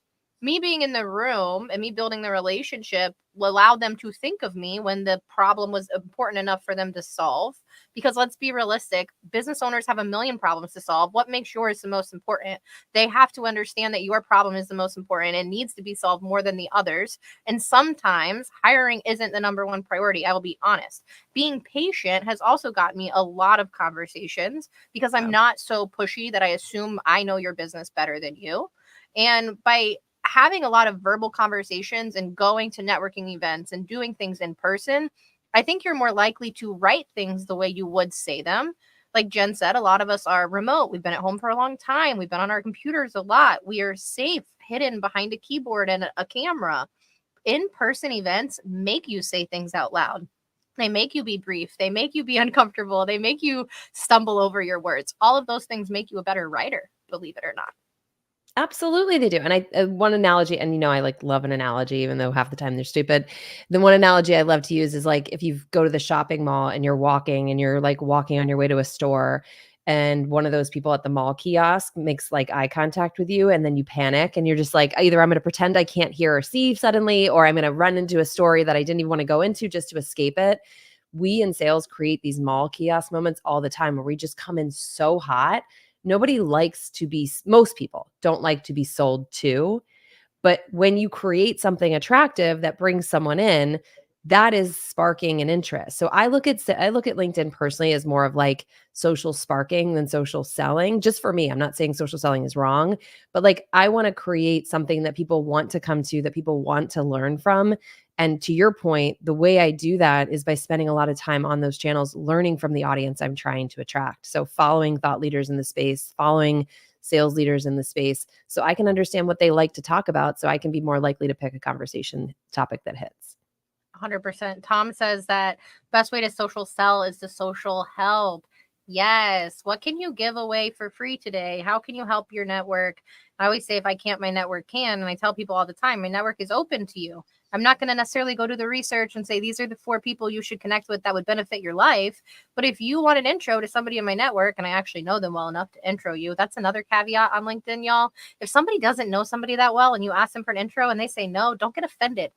Me being in the room and me building the relationship allowed them to think of me when the problem was important enough for them to solve. Because let's be realistic, business owners have a million problems to solve. What makes yours the most important? They have to understand that your problem is the most important and needs to be solved more than the others. And sometimes hiring isn't the number one priority. I will be honest. Being patient has also got me a lot of conversations because I'm not so pushy that I assume I know your business better than you. And by having a lot of verbal conversations and going to networking events and doing things in person, I think you're more likely to write things the way you would say them. Like Jen said, a lot of us are remote. We've been at home for a long time. We've been on our computers a lot. We are safe, hidden behind a keyboard and a camera. In-person events make you say things out loud. They make you be brief. They make you be uncomfortable. They make you stumble over your words. All of those things make you a better writer, believe it or not. Absolutely, they do. And I one analogy, and I like love an analogy, even though half the time they're stupid. The one analogy I love to use is like if you go to the shopping mall and you're walking like walking on your way to a store, and one of those people at the mall kiosk makes like eye contact with you, and then you panic and you're just like, either I'm going to pretend I can't hear or see suddenly, or I'm going to run into a story that I didn't even want to go into just to escape it. We in sales create these mall kiosk moments all the time where we just come in so hot. Nobody likes to be, most people don't like to be sold to. But when you create something attractive that brings someone in, that is sparking an interest. So I look at LinkedIn personally as more of like social sparking than social selling. Just for me, I'm not saying social selling is wrong, but like I want to create something that people want to come to, that people want to learn from. And to your point, the way I do that is by spending a lot of time on those channels, learning from the audience I'm trying to attract. So following thought leaders in the space, following sales leaders in the space, so I can understand what they like to talk about, so I can be more likely to pick a conversation topic that hits. 100%. Tom says that best way to social sell is to social help. Yes. What can you give away for free today? How can you help your network? I always say, if I can't, my network can. And I tell people all the time, my network is open to you. I'm not going to necessarily go do the research and say, these are the 4 people you should connect with that would benefit your life. But if you want an intro to somebody in my network, and I actually know them well enough to intro you, that's another caveat on LinkedIn, y'all. If somebody doesn't know somebody that well and you ask them for an intro and they say no, don't get offended.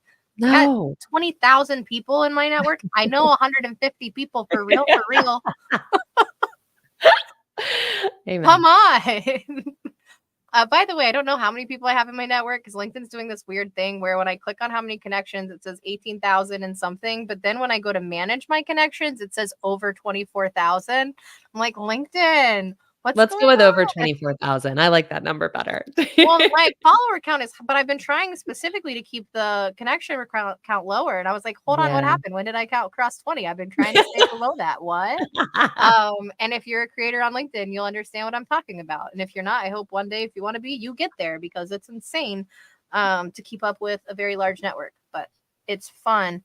I got 20,000 people in my network. I know 150 people for real, for real. Amen. Come on. By the way, I don't know how many people I have in my network because LinkedIn's doing this weird thing where when I click on how many connections, it says 18,000 and something. But then when I go to manage my connections, it says over 24,000. I'm like, LinkedIn, let's go with over 24,000. I like that number better. Well, my follower count is, but I've been trying specifically to keep the connection count lower. And I was like, hold on, what happened? When did I cross 20? I've been trying to stay below that. What? And if you're a creator on LinkedIn, you'll understand what I'm talking about. And if you're not, I hope one day, if you want to be, you get there, because it's insane to keep up with a very large network, but it's fun.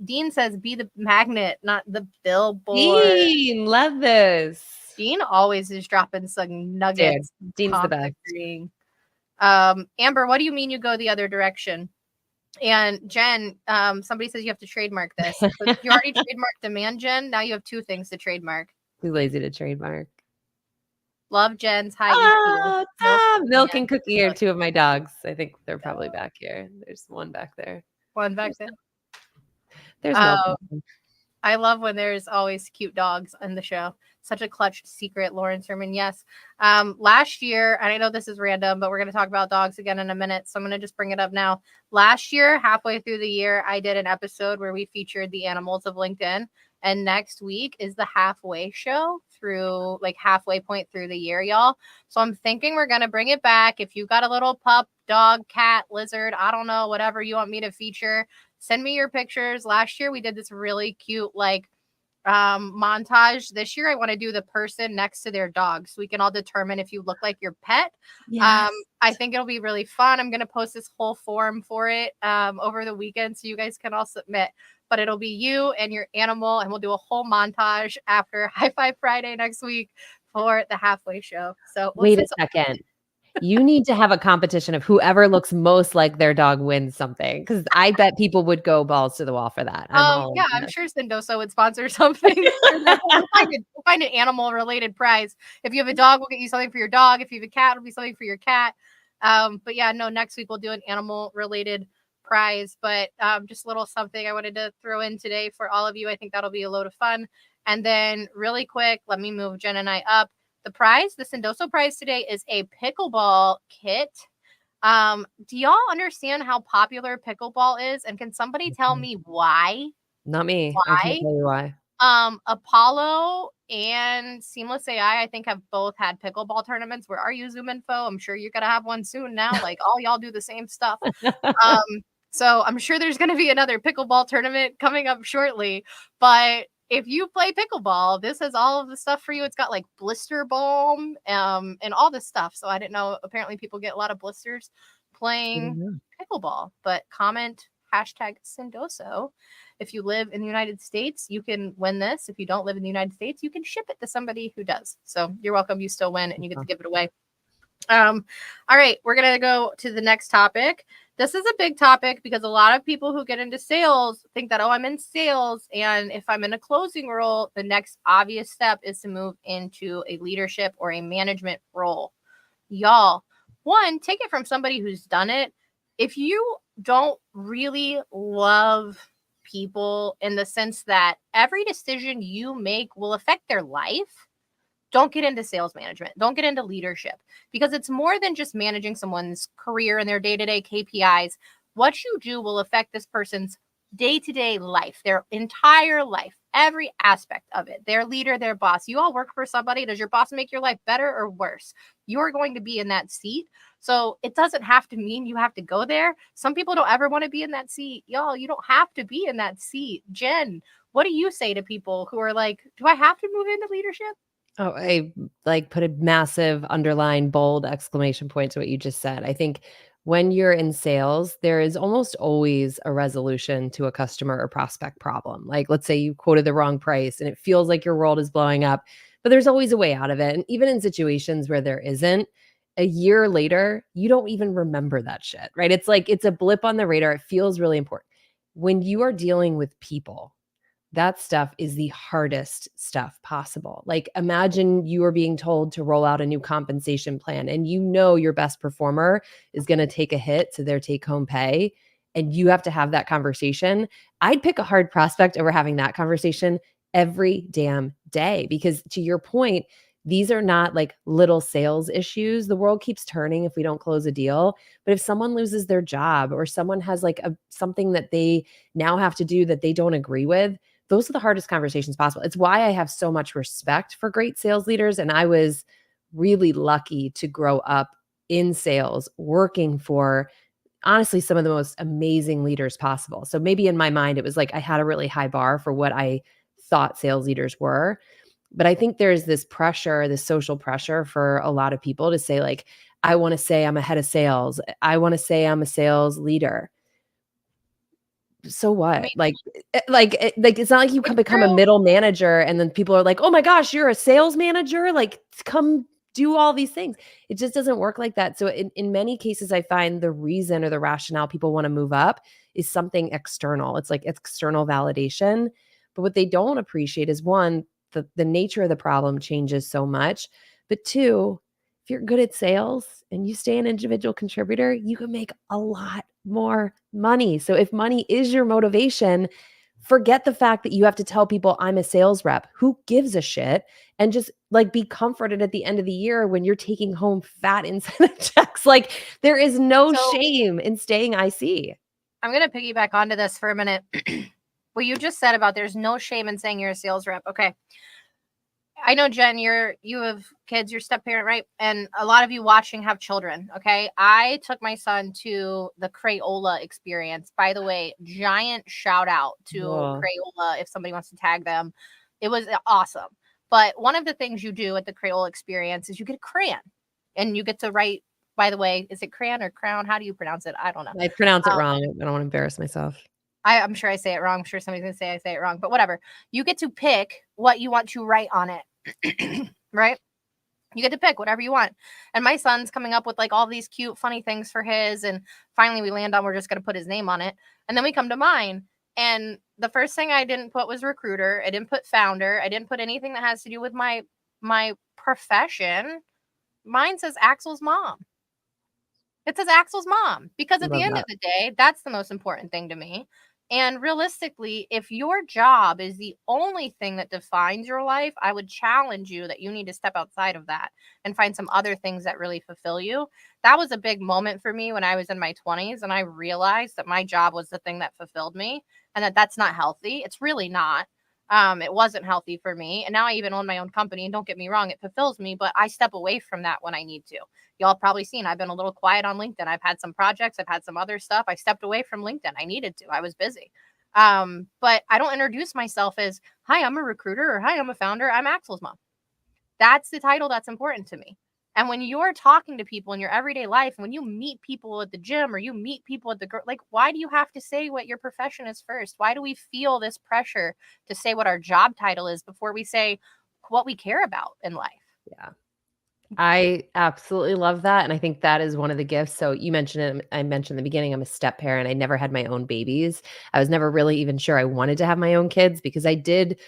Dean says, be the magnet, not the billboard. Dean, love this. Dean always is dropping some nuggets. Dude, Dean's the best. Amber, what do you mean you go the other direction? And Jen, somebody says you have to trademark this. So you already trademarked DemandJen. Now you have 2 things to trademark. Too lazy to trademark. Love Jen's high EQ. Milk and Cookie are 2 of my dogs. I think they're probably back here. There's one back there. One back there. There's Milk. I love when there's always cute dogs in the show. Such a clutch secret, Lauren Sermon. Yes. Last year, and I know this is random, but we're going to talk about dogs again in a minute, so I'm going to just bring it up now. Last year, halfway through the year, I did an episode where we featured the animals of LinkedIn. And next week is the halfway show through, like, halfway point through the year, y'all. So I'm thinking we're going to bring it back. If you got a little pup, dog, cat, lizard, I don't know, whatever you want me to feature, Send me your pictures. Last year we did this really cute montage. This year I want to do the person next to their dog so we can all determine if you look like your pet. Yes. I think it'll be really fun. I'm going to post this whole form for it over the weekend so you guys can all submit, but it'll be you and your animal, and we'll do a whole montage after High Five Friday next week for the halfway show. So Wait a second. You need to have a competition of whoever looks most like their dog wins something, because I bet people would go balls to the wall for that. Yeah, I'm sure Sendoso would sponsor something. We'll find an animal related prize. If you have a dog, we'll get you something for your dog. If you have a cat, it'll be something for your cat. But yeah, no, next week we'll do an animal related prize. But just a little something I wanted to throw in today for all of you. I think that'll be a load of fun. And then really quick, let me move Jen and I up. The prize, the Sendoso prize today is a pickleball kit. Do y'all understand how popular pickleball is? And can somebody tell me why? Not me. I can't tell you why. Apollo and Seamless AI, I think, have both had pickleball tournaments. Where are you, Zoom Info? I'm sure you're gonna have one soon now. Like all y'all do the same stuff. So I'm sure there's gonna be another pickleball tournament coming up shortly. But if you play pickleball, this has all of the stuff for you. It's got like blister balm, and all this stuff. So I didn't know. Apparently, people get a lot of blisters playing pickleball. But comment #Sendoso. If you live in the United States, you can win this. If you don't live in the United States, you can ship it to somebody who does. So you're welcome. You still win, and you get to give it away. All right, we're gonna go to the next topic. This is a big topic because a lot of people who get into sales think that, oh, I'm in sales, and if I'm in a closing role, the next obvious step is to move into a leadership or a management role. Y'all, one, take it from somebody who's done it. If you don't really love people in the sense that every decision you make will affect their life, don't get into sales management. Don't get into leadership, because it's more than just managing someone's career and their day-to-day KPIs. What you do will affect this person's day-to-day life, their entire life, every aspect of it. Their leader, their boss. You all work for somebody. Does your boss make your life better or worse? You're going to be in that seat. So it doesn't have to mean you have to go there. Some people don't ever want to be in that seat. Y'all, you don't have to be in that seat. Jen, what do you say to people who are like, do I have to move into leadership? Oh, I put a massive underline, bold exclamation point to what you just said. I think when you're in sales, there is almost always a resolution to a customer or prospect problem. Like, let's say you quoted the wrong price and it feels like your world is blowing up, but there's always a way out of it. And even in situations where there isn't, a year later, you don't even remember that shit, right? It's like it's a blip on the radar. It feels really important. When you are dealing with people, that stuff is the hardest stuff possible. Like, imagine you are being told to roll out a new compensation plan and you know your best performer is going to take a hit to their take home pay, and you have to have that conversation. I'd pick a hard prospect over having that conversation every damn day, because to your point, these are not like little sales issues. The world keeps turning if we don't close a deal. But if someone loses their job or someone has like something that they now have to do that they don't agree with, those are the hardest conversations possible. It's why I have so much respect for great sales leaders. And I was really lucky to grow up in sales, working for honestly some of the most amazing leaders possible. So maybe in my mind, it was like I had a really high bar for what I thought sales leaders were. But I think there's this pressure, this social pressure for a lot of people to say, like, I want to say I'm a head of sales. I want to say I'm a sales leader. So what? I mean, It's not like you can become a middle manager and then people are like, oh my gosh, you're a sales manager. Like, come do all these things. It just doesn't work like that. So in many cases, I find the reason or the rationale people want to move up is something external. It's like external validation. But what they don't appreciate is, one, the nature of the problem changes so much. But two, if you're good at sales and you stay an individual contributor, you can make a lot more money. So if money is your motivation, forget the fact that you have to tell people I'm a sales rep. Who gives a shit? And just like be comforted at the end of the year when you're taking home fat incentive checks. Like, there is no shame in staying IC. I'm going to piggyback onto this for a minute. What you just said about there's no shame in saying you're a sales rep. Okay. I know, Jen, you have kids, you're step parent, right? And a lot of you watching have children. Okay. I took my son to the Crayola experience. By the way, giant shout out to Whoa. Crayola if somebody wants to tag them. It was awesome. But one of the things you do at the Crayola experience is you get a crayon and you get to write. By the way, is it crayon or crown? How do you pronounce it? I don't know. I pronounce it wrong. I don't want to embarrass myself. I'm sure I say it wrong. I'm sure somebody's going to say I say it wrong, but whatever. You get to pick what you want to write on it, right? You get to pick whatever you want. And my son's coming up with like all these cute, funny things for his. And finally we land on, we're just going to put his name on it. And then we come to mine. And the first thing I didn't put was recruiter. I didn't put founder. I didn't put anything that has to do with my profession. Mine says Axel's mom. It says Axel's mom because at the end of the day, that's the most important thing to me. And realistically, if your job is the only thing that defines your life, I would challenge you that you need to step outside of that and find some other things that really fulfill you. That was a big moment for me when I was in my 20s and I realized that my job was the thing that fulfilled me and that that's not healthy. It's really not. It wasn't healthy for me. And now I even own my own company. And don't get me wrong, it fulfills me, but I step away from that when I need to. Y'all probably seen I've been a little quiet on LinkedIn. I've had some projects. I've had some other stuff. I stepped away from LinkedIn. I needed to. I was busy. But I don't introduce myself as, hi, I'm a recruiter, or hi, I'm a founder. I'm Axel's mom. That's the title that's important to me. And when you're talking to people in your everyday life, when you meet people at the gym or you meet people at the like, why do you have to say what your profession is first? Why do we feel this pressure to say what our job title is before we say what we care about in life? Yeah. I absolutely love that. And I think that is one of the gifts. So you mentioned it. I mentioned in the beginning, I'm a step parent. I never had my own babies. I was never really even sure I wanted to have my own kids because I did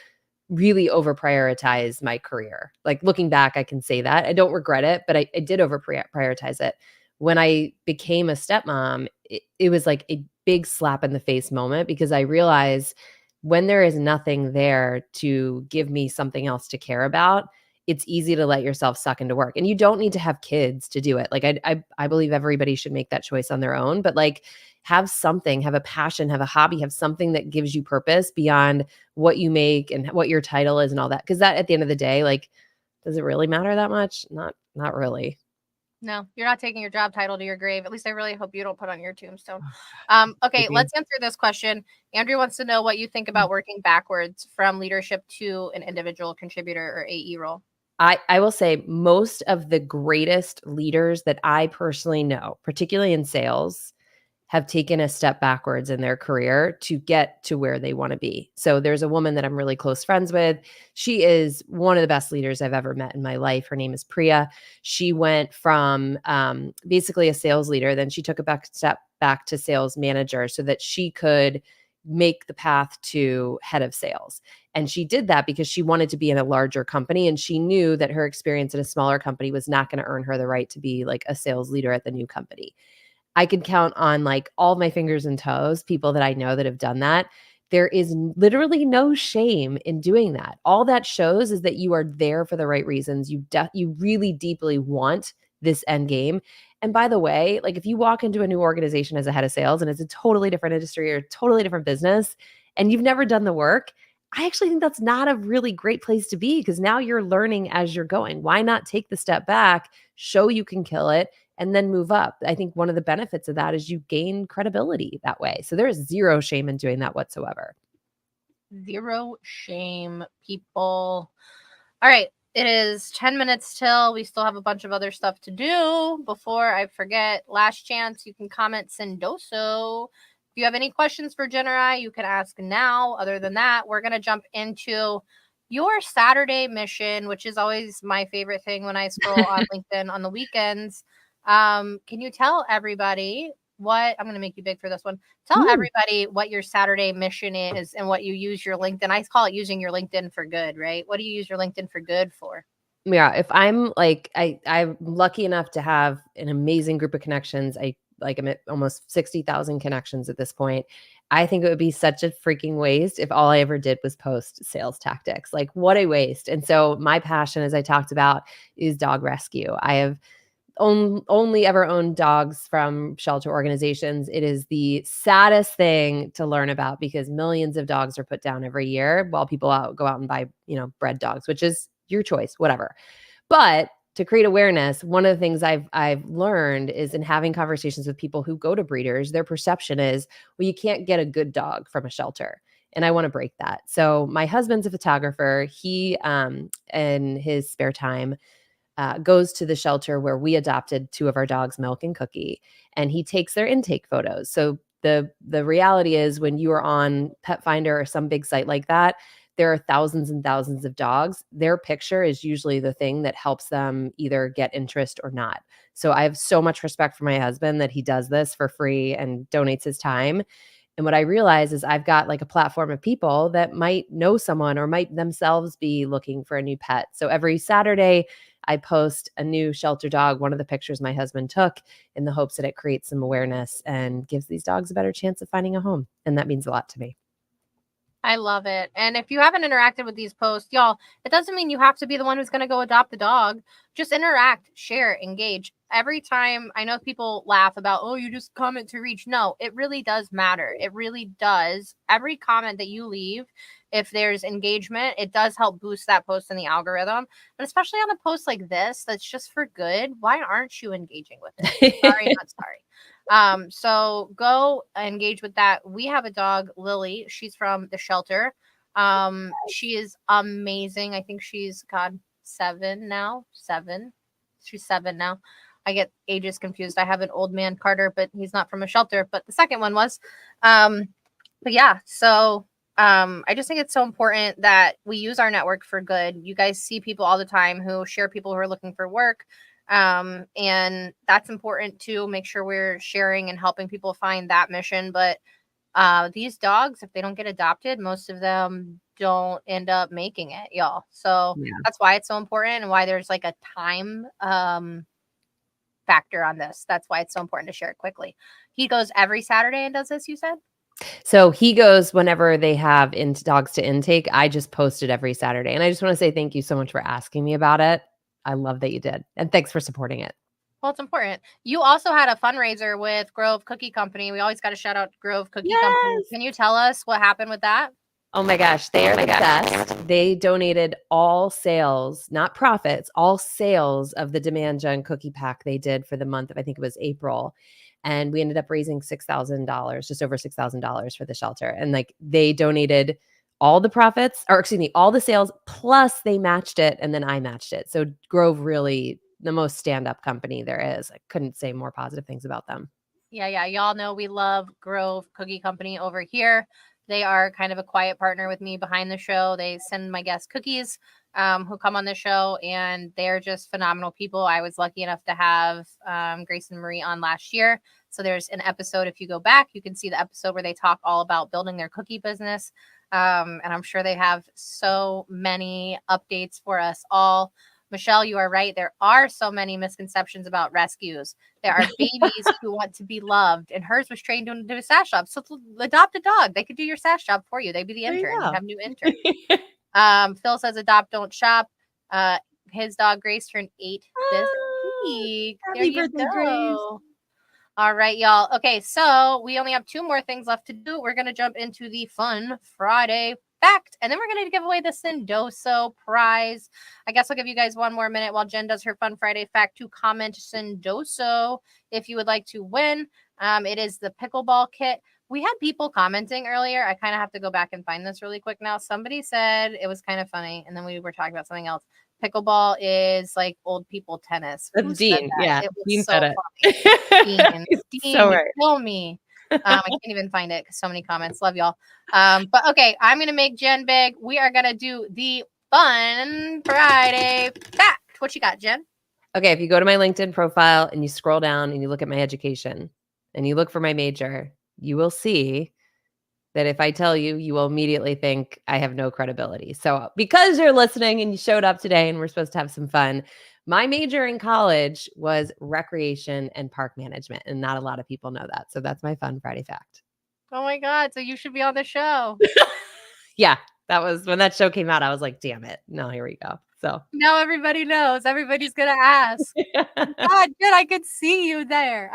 really over prioritize my career. Like looking back, I can say that. I don't regret it, but I did over prioritize it. When I became a stepmom, it was like a big slap in the face moment because I realized when there is nothing there to give me something else to care about, it's easy to let yourself suck into work. And you don't need to have kids to do it. Like I believe everybody should make that choice on their own, but like have something, have a passion, have a hobby, have something that gives you purpose beyond what you make and what your title is and all that. Cause that at the end of the day, like, does it really matter that much? Not really. No, you're not taking your job title to your grave. At least I really hope you don't put on your tombstone. Okay, let's answer this question. Andrew wants to know what you think about working backwards from leadership to an individual contributor or AE role. I will say most of the greatest leaders that I personally know, particularly in sales, have taken a step backwards in their career to get to where they want to be. So there's a woman that I'm really close friends with. She is one of the best leaders I've ever met in my life. Her name is Priya. She went from basically a sales leader, then she took a step back to sales manager so that she could make the path to head of sales. And she did that because she wanted to be in a larger company. And she knew that her experience in a smaller company was not going to earn her the right to be like a sales leader at the new company. I could count on like all my fingers and toes, people that I know that have done that. There is literally no shame in doing that. All that shows is that you are there for the right reasons. You really deeply want this end game. And by the way, like if you walk into a new organization as a head of sales and it's a totally different industry or a totally different business and you've never done the work, I actually think that's not a really great place to be because now you're learning as you're going. Why not take the step back, show you can kill it, and then move up? I think one of the benefits of that is you gain credibility that way. So there is zero shame in doing that whatsoever. Zero shame, people. All right. It is 10 minutes till. We still have a bunch of other stuff to do before I forget. Last chance. You can comment Sendoso. If you have any questions for Jen or I, you can ask now. Other than that, we're going to jump into your Saturday mission, which is always my favorite thing when I scroll on LinkedIn on the weekends. Can you tell everybody what I'm going to make you big for this one? Tell everybody what your Saturday mission is and what you use your LinkedIn. I call it using your LinkedIn for good, right? What do you use your LinkedIn for good for? Yeah, if I'm like I'm lucky enough to have an amazing group of connections. I'm at almost 60,000 connections at this point. I think it would be such a freaking waste if all I ever did was post sales tactics. Like what a waste. And so my passion, as I talked about, is dog rescue. I have only ever owned dogs from shelter organizations. It is the saddest thing to learn about because millions of dogs are put down every year while people go out and buy, bred dogs, which is your choice, whatever. But to create awareness, one of the things I've learned is in having conversations with people who go to breeders, their perception is, well, you can't get a good dog from a shelter. And I want to break that. So my husband's a photographer. He, in his spare time, goes to the shelter where we adopted two of our dogs, Milk and Cookie, and he takes their intake photos. So the reality is when you are on Pet Finder or some big site like that, there are thousands and thousands of dogs. Their picture is usually the thing that helps them either get interest or not. So I have so much respect for my husband that he does this for free and donates his time. And what I realize is I've got like a platform of people that might know someone or might themselves be looking for a new pet. So every Saturday, I post a new shelter dog, one of the pictures my husband took, in the hopes that it creates some awareness and gives these dogs a better chance of finding a home. And that means a lot to me. I love it. And if you haven't interacted with these posts, y'all, it doesn't mean you have to be the one who's going to go adopt the dog. Just interact, share, engage. Every time, I know people laugh about, oh, you just comment to reach. No, it really does matter. It really does. Every comment that you leave, if there's engagement, it does help boost that post in the algorithm. But especially on a post like this, that's just for good. Why aren't you engaging with it? Sorry, not sorry. So go engage with that. We have a dog, Lily. She's from the shelter. She is amazing. I think she's seven now. She's 7 now. I get ages confused. I have an old man, Carter, but he's not from a shelter, but the second one was. But yeah, so I just think it's so important that we use our network for good. You guys see people all the time who share people who are looking for work. And that's important to make sure we're sharing and helping people find that mission. But these dogs, if they don't get adopted, most of them don't end up making it, y'all. So that's why it's so important and why there's like a time factor on this. That's why it's so important to share it quickly. He goes every Saturday and does this, you said? So he goes whenever they have dogs to intake. I just post it every Saturday. And I just want to say thank you so much for asking me about it. I love that you did. And thanks for supporting it. Well, it's important. You also had a fundraiser with Grove Cookie Company. We always got to shout out Grove Cookie Company. Can you tell us what happened with that? Oh my gosh, they are the best. They donated all sales, not profits, all sales of the DemandJen cookie pack they did for the month of, I think it was April. And we ended up raising $6,000, just over $6,000 for the shelter. And like they donated all the profits, or excuse me, all the sales, plus they matched it. And then I matched it. So Grove really, the most stand-up company there is. I couldn't say more positive things about them. Yeah. Y'all know we love Grove Cookie Company over here. They are kind of a quiet partner with me behind the show. They send my guests cookies who come on the show, and they're just phenomenal people. I was lucky enough to have Grace and Marie on last year. So there's an episode, if you go back, you can see the episode where they talk all about building their cookie business. And I'm sure they have so many updates for us all. Michelle, you are right. There are so many misconceptions about rescues. There are babies who want to be loved, and hers was trained to do a sash job. So adopt a dog. They could do your sash job for you. They'd be the intern. You have new intern. Phil says adopt, don't shop. His dog Grace turned 8 this week. There you go. Grace. All right, y'all. Okay, so we only have 2 more things left to do. We're going to jump into the fun Friday fact, and then we're going to give away the Sendoso prize. I guess I'll give you guys 1 more minute while Jen does her fun Friday fact to comment Sendoso if you would like to win. It is the pickleball kit. We had people commenting earlier. I kind of have to go back and find this really quick now. Somebody said it was kind of funny, and then we were talking about something else. Pickleball is like old people tennis. That's Dean. Yeah, it was Dean so said funny. Dean, so right. Kill me. I can't even find it because so many comments. Love y'all. But okay, I'm gonna make Jen big. We are gonna do the fun Friday fact. What you got, Jen? Okay, if you go to my LinkedIn profile and you scroll down and you look at my education and you look for my major, you will see that if I tell you, you will immediately think I have no credibility. So because you're listening and you showed up today and we're supposed to have some fun, my major in college was recreation and park management. And not a lot of people know that. So that's my fun Friday fact. Oh my God. So you should be on the show. Yeah, that was when that show came out. I was like, damn it. No, here we go. So now everybody knows. Everybody's going to ask. God, Jen, I could see you there.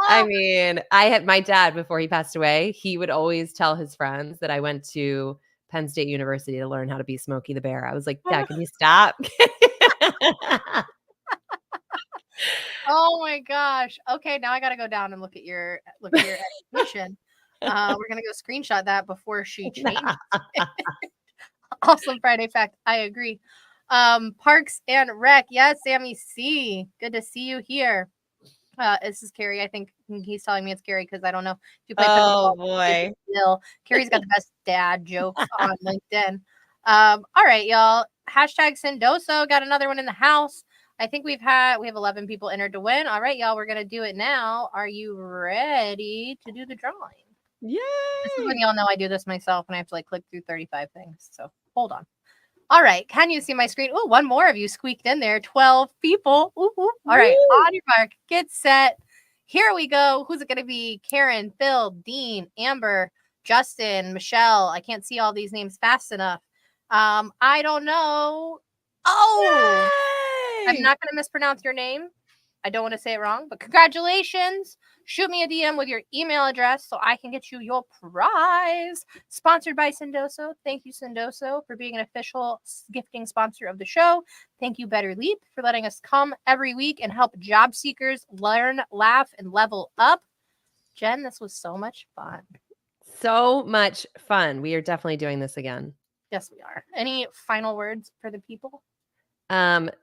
I mean, I had my dad, before he passed away, he would always tell his friends that I went to Penn State University to learn how to be Smokey the Bear. I was like, Dad, can you stop? Oh my gosh. Okay, now I gotta go down and look at your education. We're gonna go screenshot that before she changes. Awesome Friday fact. I agree. Parks and Rec. Yes, Sammy C. Good to see you here. This is Carrie. I think he's telling me it's Carrie because I don't know if you play Oh pickleball. boy. Carrie's got the best dad jokes on LinkedIn. All right, y'all. Hashtag Sendoso got another one in the house. I think we have 11 people entered to win. All right, y'all, we're gonna do it now. Are you ready to do the drawing? Yay! This is when y'all know I do this myself and I have to like click through 35 things. So hold on. All right, can you see my screen? Oh, one more of you squeaked in there. 12 people. Ooh, ooh. All right, on your mark, get set. Here we go. Who's it gonna be? Karen, Phil, Dean, Amber, Justin, Michelle. I can't see all these names fast enough. I don't know. Oh, Yay! I'm not going to mispronounce your name. I don't want to say it wrong, but congratulations. Shoot me a DM with your email address so I can get you your prize. Sponsored by Sendoso. Thank you, Sendoso, for being an official gifting sponsor of the show. Thank you, Better Leap, for letting us come every week and help job seekers learn, laugh, and level up. Jen, this was so much fun. So much fun. We are definitely doing this again. Yes, we are. Any final words for the people?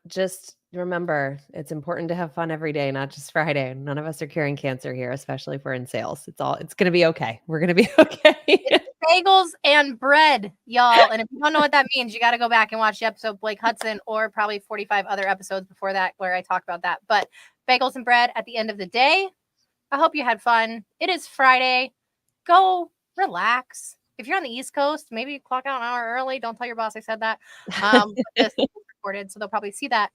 Just remember, it's important to have fun every day, not just Friday. None of us are curing cancer here, especially if we're in sales. It's going to be okay. We're going to be okay. It's bagels and bread, y'all. And if you don't know what that means, you got to go back and watch the episode Blake Hudson or probably 45 other episodes before that where I talk about that. But bagels and bread at the end of the day. I hope you had fun. It is Friday. Go relax. If you're on the East Coast, maybe clock out an hour early. Don't tell your boss I said that. This is recorded, so they'll probably see that.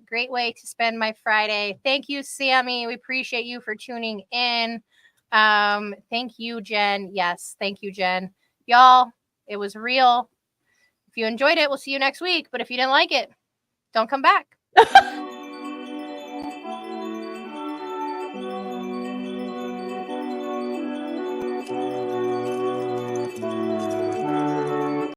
Great way to spend my Friday. Thank you, Sammy. We appreciate you for tuning in. Thank you, Jen. Yes, thank you, Jen. Y'all, it was real. If you enjoyed it, we'll see you next week. But if you didn't like it, don't come back.